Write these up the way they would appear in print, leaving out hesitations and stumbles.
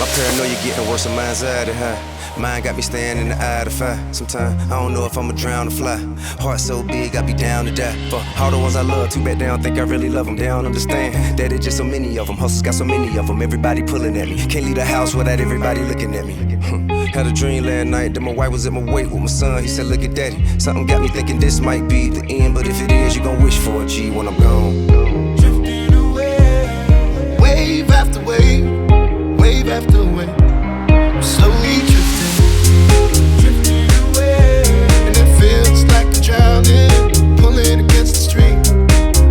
My paranoia getting worse than my anxiety, huh? Mine got me staring in the eye to fire. Sometimes I don't know if I'ma drown or fly. Heart so big, I be down to die. For all the ones I love, too bad they don't think I really love them. They don't understand that it's just so many of them. Hustles got so many of them. Everybody pulling at me. Can't leave the house without everybody looking at me. Had a dream last night that my wife was at my wake with my son. He said, look at daddy. Something got me thinking this might be the end. But if it is, you gon' wish for a G when I'm gone. Drifting away, wave after wave, wave after wave, slowly drifting away, and it feels like I'm drowning, pulling against the stream,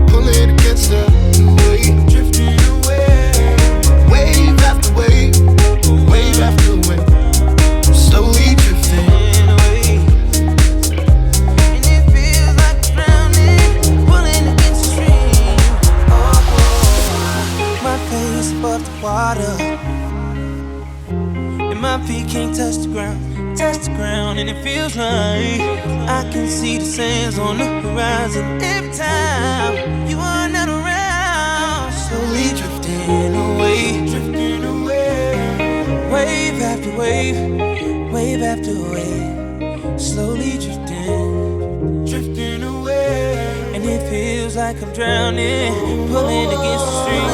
pulling against the wave. Drifting away, wave after wave, wave after wave, slowly drifting away, and it feels like I'm drowning, pulling against the stream. Oh, my face above the water, and my feet can't touch the ground, and it feels like I can see the sands on the horizon. Every time you are not around, slowly drifting away, wave after wave, wave after wave, slowly drifting away, and it feels like I'm drowning, pulling against the stream,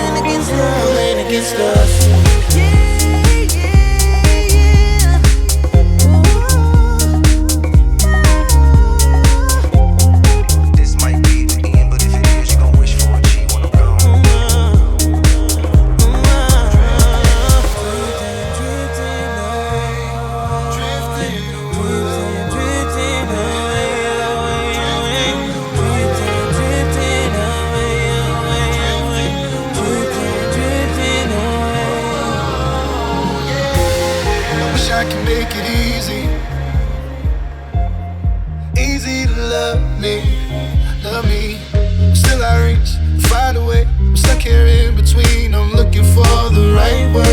pulling against the stream. I can make it easy to love me. Still I reach, find a way. I'm stuck here in between. I'm looking for the right one.